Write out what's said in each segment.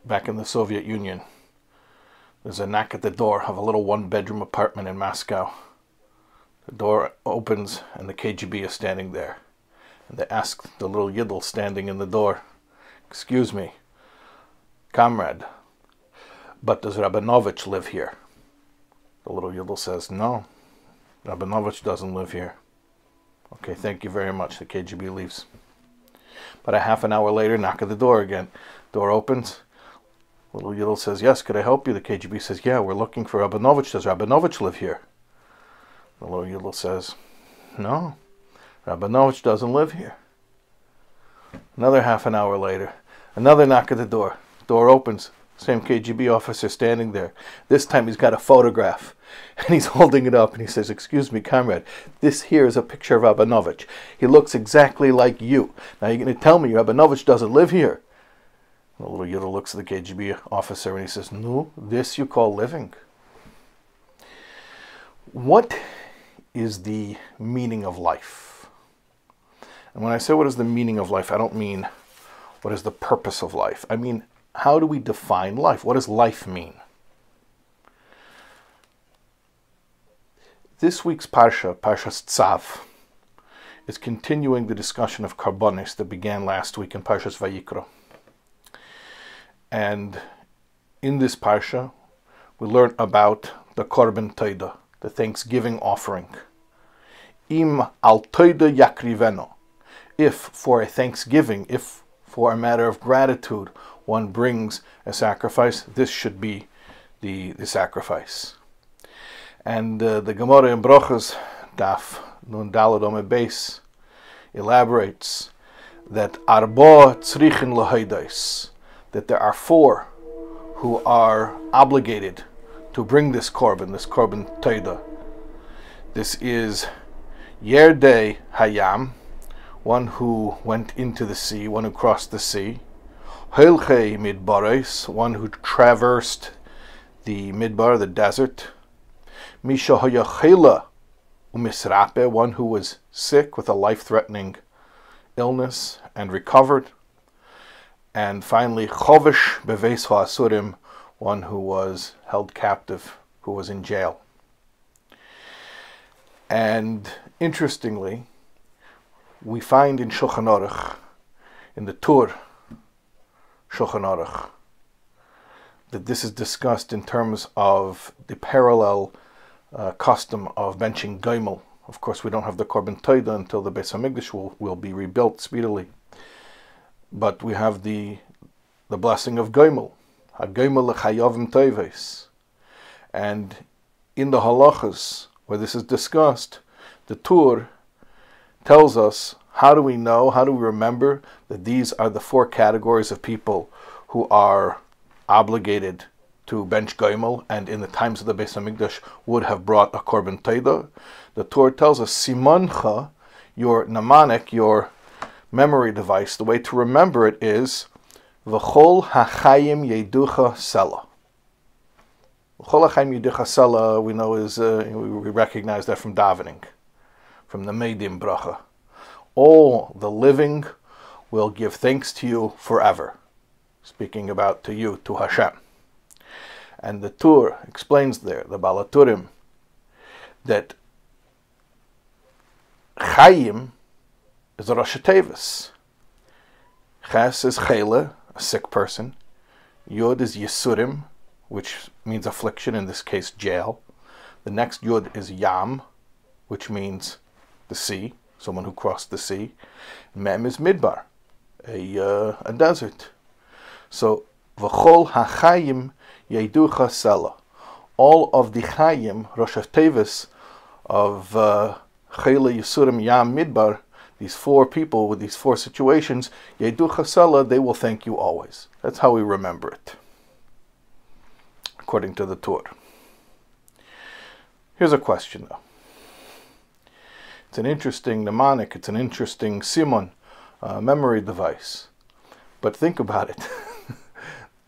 back in the Soviet Union. There's a knock at the door of a little one-bedroom apartment in Moscow. The door opens and the KGB is standing there. And they ask the little Yidel standing in the door, "Excuse me, comrade, but does Rabinovich live here?" The little Yidel says, "No, Rabinovich doesn't live here." "Okay, thank you very much." The KGB leaves. But a half an hour later, knock at the door again. Door opens. Little Yidel says, "Yes, could I help you?" The KGB says, "Yeah, we're looking for Rabinovich. Does Rabinovich live here?" The little Yidel says, "No, Rabinovich doesn't live here." Another half an hour later, another knock at the door. Door opens. Same KGB officer standing there. This time he's got a photograph. And he's holding it up and he says, "Excuse me, comrade, this here is a picture of Rabinovich. He looks exactly like you. Now you're going to tell me Rabinovich doesn't live here?" The little Yidel looks at the KGB officer and he says, "No, this you call living." What is the meaning of life? And when I say what is the meaning of life, I don't mean what is the purpose of life. I mean, how do we define life? What does life mean? This week's Parshas Tzav, is continuing the discussion of Karbonis that began last week in Parshas Vayikra. And in this Parsha, we learn about the Korban Toida, the Thanksgiving offering. Im al Toida yakriveno. If for a thanksgiving, if for a matter of gratitude, one brings a sacrifice, this should be the sacrifice. And the Gemara in Brochas, Daf Nun Daled Ome Beis, elaborates that Arba tzrichin l'hodos, that there are four who are obligated to bring this korban toida. This is Yerdei Hayam, one who went into the sea, one who crossed the sea. Hilchei Midbaros, one who traversed the Midbar, the desert. Misha Hayachela Umisrape, one who was sick with a life-threatening illness and recovered. And finally, Chovish Beveis Ha'asurim, one who was held captive, who was in jail. And interestingly, we find in Shulchan Aruch, in the Tur Shulchan Aruch, that this is discussed in terms of the parallel custom of benching Goimel. Of course, we don't have the Korban Toida until the Beis HaMikdash will be rebuilt speedily. But we have the blessing of Goimel, HaGoimel L'Chayavim Toives. And in the halachas, where this is discussed, the Tur tells us, how do we know, how do we remember that these are the four categories of people who are obligated to bench Goimel, and in the times of the Beis HaMikdash would have brought a Korban Toida? The Torah tells us, Simancha, your mnemonic, your memory device, the way to remember it is V'chol hachayim yeducha sela. V'chol hachayim yeducha sela, we know is, we recognize that from davening, from the Meidim bracha. All the living will give thanks to you forever. Speaking about to you, to Hashem. And the Tur explains there, the Balaturim, that Chayim is a Rosh Tevis. Ches is Chele, a sick person. Yud is Yisurim, which means affliction, in this case jail. The next Yud is Yam, which means the sea, someone who crossed the sea. Mem is Midbar, a desert. So, V'chol hachayim yeducha sela. All of the Chayim, Rosh Tevis, of Chele, Yisurim, Yam, Midbar, these four people with these four situations, yeducha sela, they will thank you always. That's how we remember it, according to the Torah. Here's a question, though. It's an interesting mnemonic, it's an interesting simon, memory device. But think about it.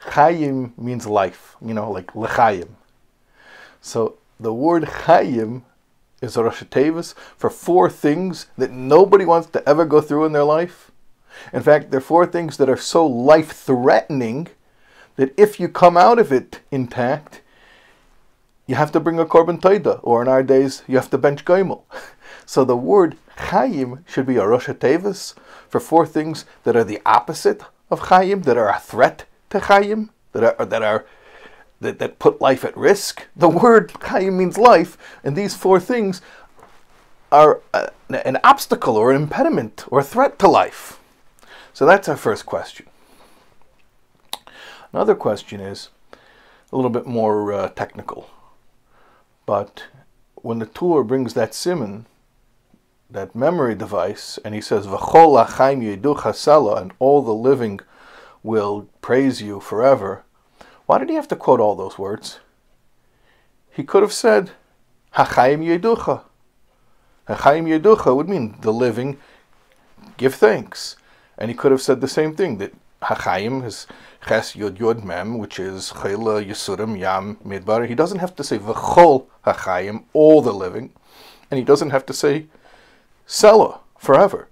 Chayim means life, like lechayim. So the word chayim is a Rosh Tevis for four things that nobody wants to ever go through in their life. In fact, they're four things that are so life-threatening that if you come out of it intact, you have to bring a korban toida, or in our days, you have to bench goimel. So the word chayim should be a rosh tevis for 4 things that are the opposite of chayim, that are a threat to chayim, that put life at risk. The word chayim means life, and these 4 things are an obstacle or an impediment or a threat to life. So that's our first question. Another question is a little bit more technical. But when the Torah brings that siman, that memory device, and he says, V'chol ha'chaim yeducha sela, and all the living will praise you forever, why did he have to quote all those words? He could have said, Ha'chaim yeducha. Ha'chaim yeducha would mean the living give thanks. And he could have said the same thing, that Ha'chaim is Ches Yud Yud Mem, which is Chayla Yisurim Yam Midbar. He doesn't have to say V'chol Ha'chaim, all the living. And he doesn't have to say Sela, forever.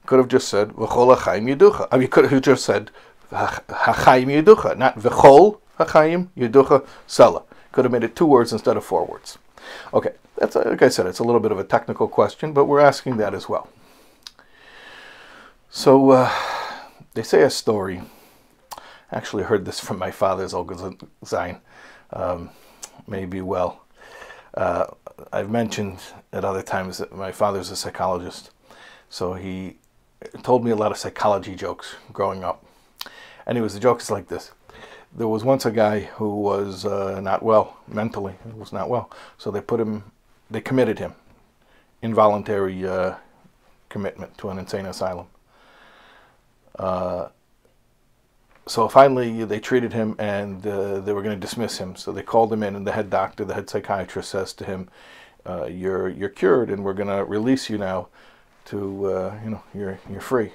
Could have just said V'chol Ha'chaim Yeducha. I mean, he could have just said Ha'chaim Yeducha, not V'chol Ha'chaim Yeducha Sela. Could have made it 2 words instead of 4 words. Okay, that's, like I said, it's a little bit of a technical question, but we're asking that as well. So, they say a story. I actually heard this from my father, Zolga Zayin. Maybe well. I've mentioned at other times that my father's a psychologist, so he told me a lot of psychology jokes growing up. Anyways, the joke is like this. There was once a guy who was not well mentally. He was not well, so they committed him, involuntary commitment to an insane asylum. So finally they treated him, and they were going to dismiss him. So they called him in, and the head doctor, the head psychiatrist, says to him, "You're cured, and we're going to release you now. You're free."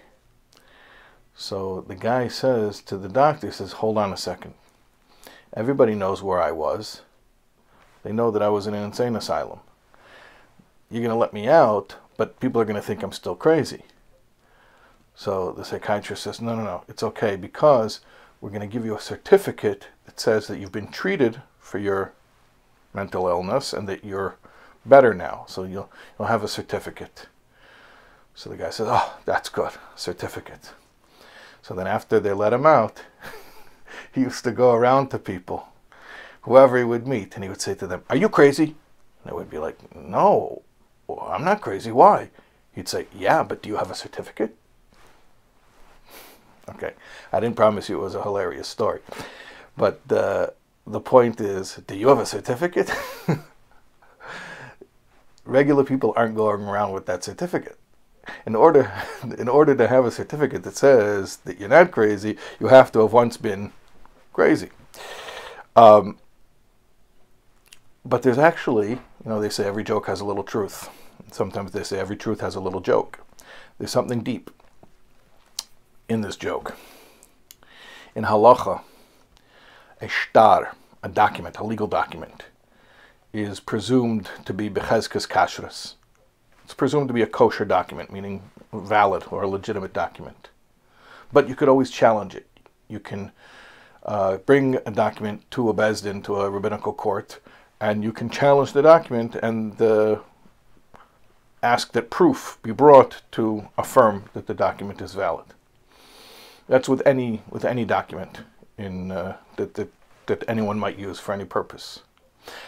So the guy says to the doctor, he says, "Hold on a second. Everybody knows where I was. They know that I was in an insane asylum. You're going to let me out, but people are going to think I'm still crazy." So the psychiatrist says, no, it's okay, because we're going to give you a certificate that says that you've been treated for your mental illness and that you're better now. So you'll have a certificate. So the guy says, "Oh, that's good, certificate." So then after they let him out, he used to go around to people, whoever he would meet, and he would say to them, "Are you crazy?" And they would be like, "No, I'm not crazy. Why?" He'd say, "Yeah, but do you have a certificate?" Okay, I didn't promise you it was a hilarious story. But the point is, do you have a certificate? Regular people aren't going around with that certificate. In order to have a certificate that says that you're not crazy, you have to have once been crazy. But there's actually, they say every joke has a little truth. Sometimes they say every truth has a little joke. There's something deep in this joke. In halacha, a shtar, a document, a legal document, is presumed to be bechezkas kashrus. It's presumed to be a kosher document, meaning valid or a legitimate document. But you could always challenge it. You can bring a document to a bezdin, to a rabbinical court, and you can challenge the document and ask that proof be brought to affirm that the document is valid. That's with any document that anyone might use for any purpose.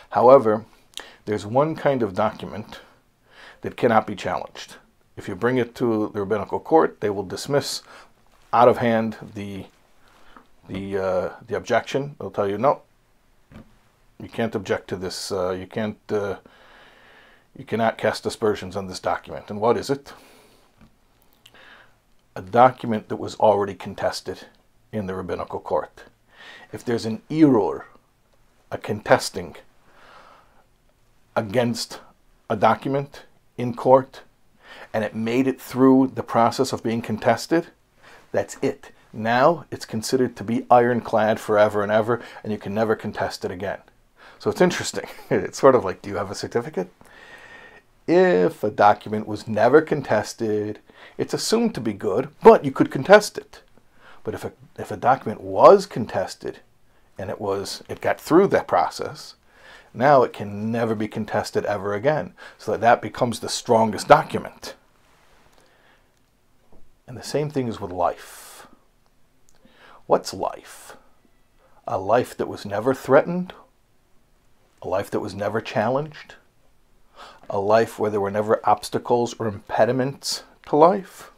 However, there's one kind of document that cannot be challenged. If you bring it to the rabbinical court, they will dismiss out of hand the objection. They'll tell you, no, you can't object to this. You cannot cast aspersions on this document. And what is it? A document that was already contested in the rabbinical court. If there's an error, a contesting against a document in court, and it made it through the process of being contested, that's it. Now it's considered to be ironclad forever and ever, and you can never contest it again. So it's interesting. It's sort of like, do you have a certificate? If a document was never contested, it's assumed to be good, but you could contest it. But if a document was contested and it got through that process, now it can never be contested ever again. So that becomes the strongest document. And the same thing is with life. What's life? A life that was never threatened? A life that was never challenged? A life where there were never obstacles or impediments to life?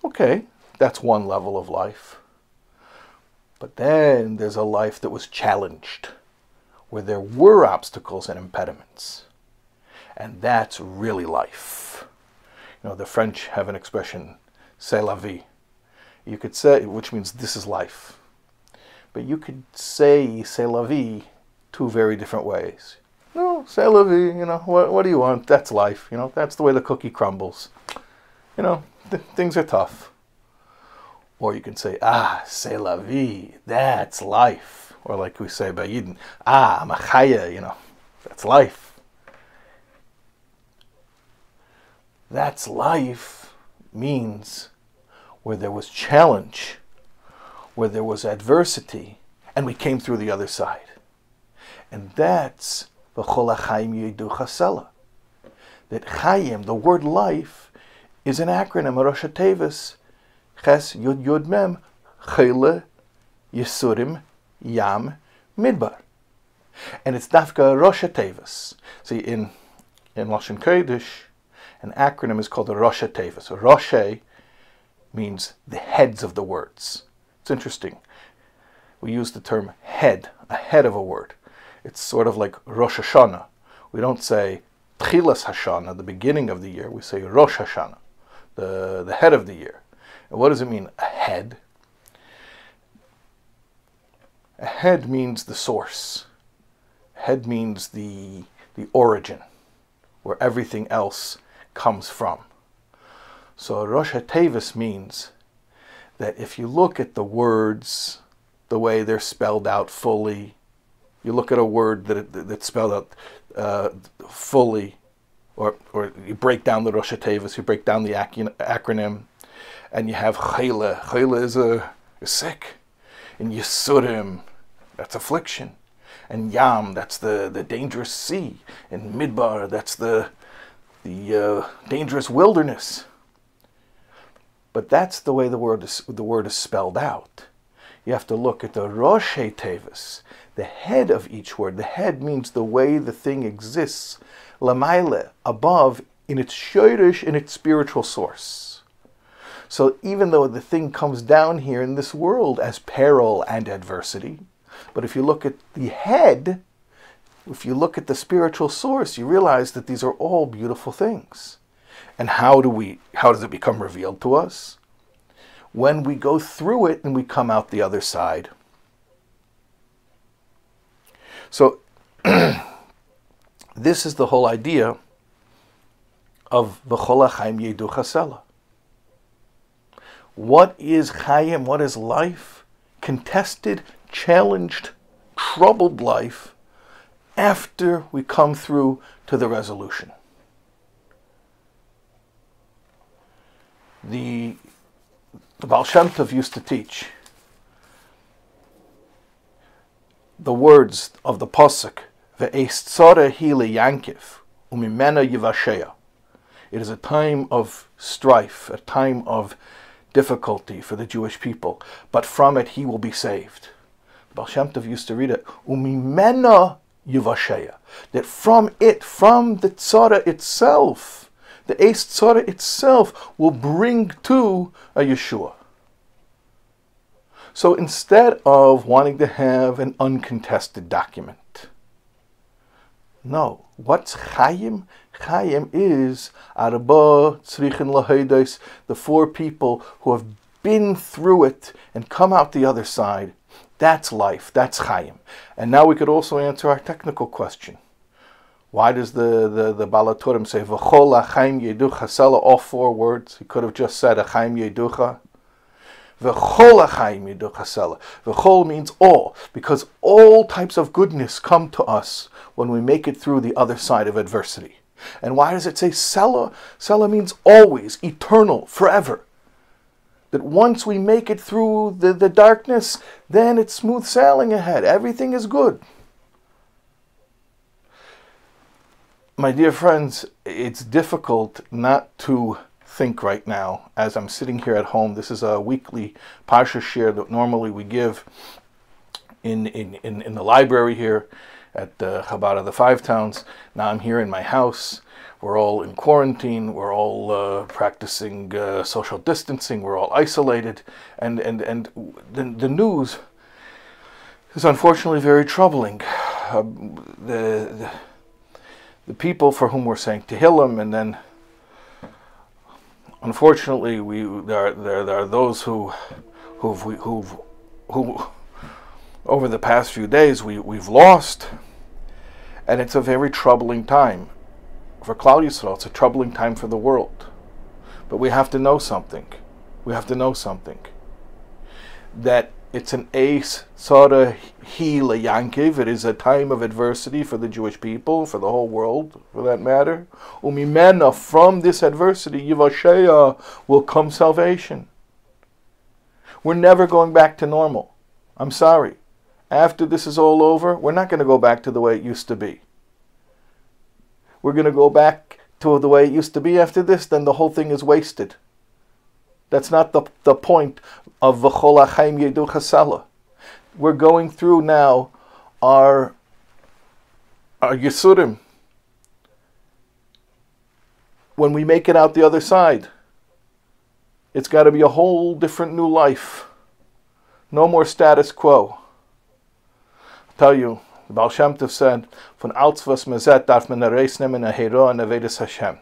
Okay, that's one level of life. But then there's a life that was challenged, where there were obstacles and impediments. And that's really life. The French have an expression, c'est la vie. You could say, which means this is life. But you could say c'est la vie two very different ways. No, c'est la vie, what do you want? That's life, that's the way the cookie crumbles. Things are tough. Or you can say, c'est la vie, that's life. Or like we say by Yidden, machaya, that's life. That's life means where there was challenge, where there was adversity, and we came through the other side. And that's v'chol ha'chaim yidu chasela. That chayim, the word life, is an acronym, a Rosh Tevis, ches yud yud mem, chele, yisurim, yam, midbar. And it's dafka Rosh Tevis. See, in Lashon Kodesh, an acronym is called a Rosh Tevis. Rosh means the heads of the words. It's interesting. We use the term head, a head of a word. It's sort of like Rosh Hashanah. We don't say Tchilas Hashanah, the beginning of the year. We say Rosh Hashanah, the head of the year. And what does it mean, a head? A head means the source. Head means the origin, where everything else comes from. So Rosh Tevis means that if you look at the words, the way they're spelled out fully, you look at a word that's spelled out fully, or you break down the Rosh Tevis, you break down the acronym, and you have Chayla. Chayla is sick. And Yisurim, that's affliction. And Yam, that's the dangerous sea. And Midbar, that's the dangerous wilderness. But that's the way the word is spelled out. You have to look at the Rosh Tevis, the head of each word. The head means the way the thing exists, Lamaile, above, in its shoyrish, in its spiritual source. So even though the thing comes down here in this world as peril and adversity, but if you look at the head, if you look at the spiritual source, you realize that these are all beautiful things. And how does it become revealed to us? When we go through it and we come out the other side. So this is the whole idea of v'chol ha'chaim yidu chasela. What is chayim? What is life? Contested, challenged, troubled life after we come through to the resolution. The Baal Shem Tov used to teach the words of the Pasuk, Ve'es tzara hi leyankiv, umimena yivashea. It is a time of strife, a time of difficulty for the Jewish people, but from it he will be saved. Baal Shem Tov used to read it, umimena yivashea, that from it, from the tzara itself, the Eis Tzara itself will bring to a Yeshua. So instead of wanting to have an uncontested document, no, what's Chayim? Chayim is Arba Tzrichin Lahaydos, the four people who have been through it and come out the other side. That's life, that's Chayim. And now we could also answer our technical question. Why does the Balaturim say v'chol ha'chaim yidu chasela, all four words? He could have just said ha'chaim yiducha. V'chol ha'chaim yidu chasela. V'chol means all, because all types of goodness come to us when we make it through the other side of adversity. And why does it say sela? Sela means always, eternal, forever. that once we make it through the darkness, then it's smooth sailing ahead. Everything is good. My dear friends, it's difficult not to think right now as I'm sitting here at home. This is a weekly Parshas share that normally we give in the library here at the Chabad of the Five Towns. Now I'm here in my house. We're all in quarantine. We're all practicing social distancing. We're all isolated, and the news is unfortunately very troubling. The people for whom we're saying Tehillim, and then unfortunately there are those who over the past few days we've lost, and it's a very troubling time for Klal Yisrael. It's a troubling time for the world. But we have to know something. We have to know something. That it's an Eis Tzara Hi LeYankiv. It is a time of adversity for the Jewish people, for the whole world, for that matter. Umimena, from this adversity, Yivasheya, will come salvation. We're never going back to normal. I'm sorry. After this is all over, we're not going to go back to the way it used to be. We're going to go back to the way it used to be after this, then the whole thing is wasted. That's not the point of V'chol HaChaim Yedu Chasala. We're going through now our Yisurim. When we make it out the other side, it's got to be a whole different new life. No more status quo. I'll tell you, the Baal Shem Tov said, "Von alts mezet darf man ereis nemen a hero and avedis Hashem."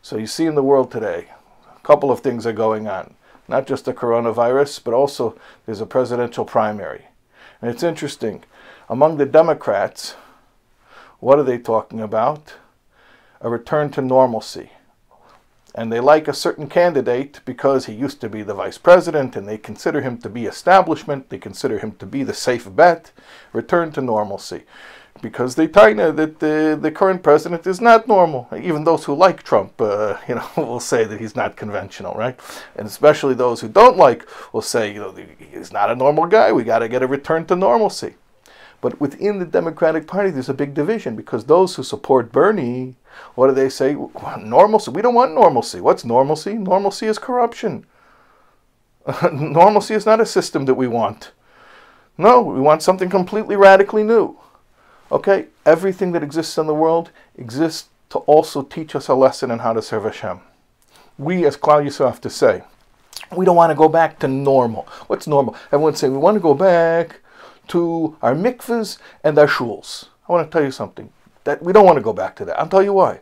So you see in the world today, a couple of things are going on. Not just the coronavirus, but also there's a presidential primary. And it's interesting. Among the Democrats, what are they talking about? A return to normalcy. And they like a certain candidate because he used to be the vice president, and they consider him to be establishment. They consider him to be the safe bet. Return to normalcy. Because they taina that the current president is not normal. Even those who like Trump, will say that he's not conventional, right? And especially those who don't like will say, he's not a normal guy. We got to get a return to normalcy. But within the Democratic Party, there's a big division, because those who support Bernie, what do they say? Normalcy. We don't want normalcy. What's normalcy? Normalcy is corruption. Normalcy is not a system that we want. No, we want something completely radically new. Okay, everything that exists in the world exists to also teach us a lesson in how to serve Hashem. We as Klal Yisrael have to say, we don't want to go back to normal. What's normal? Everyone's saying we want to go back to our mikvahs and our shuls. I want to tell you something. That we don't want to go back to that. I'll tell you why.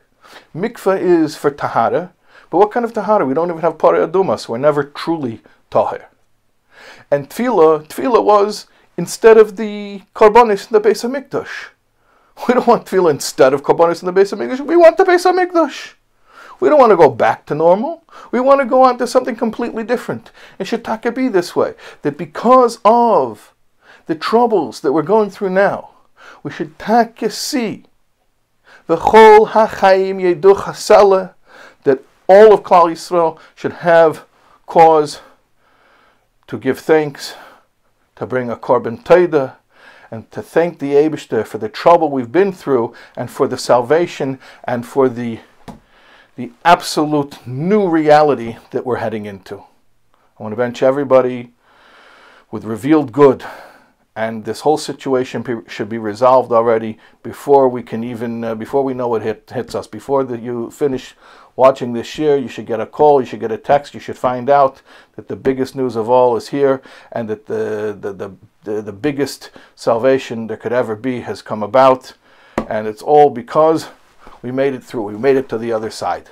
Mikvah is for tahara, but what kind of tahara? We don't even have parei aduma, so we're never truly tahir. And tefillah was instead of the korbanos in the Beis HaMikdash. We don't want tefillah instead of korbanos in the Beis HaMikdash. We want the Beis HaMikdash. We don't want to go back to normal. We want to go on to something completely different. It should taka be this way, that because of the troubles that we're going through now, we should taka see V'chol HaChaim Yedu Chasala, that all of Klal Yisrael should have cause to give thanks, to bring a korban todah, and to thank the Eibishter for the trouble we've been through, and for the salvation, and for the absolute new reality that we're heading into. I want to bench everybody with revealed good, and this whole situation should be resolved already before we can even, before we know it hits us. Before you finish watching this share, you should get a call, you should get a text, you should find out that the biggest news of all is here, and that the biggest salvation there could ever be has come about, and it's all because we made it through. We made it to the other side.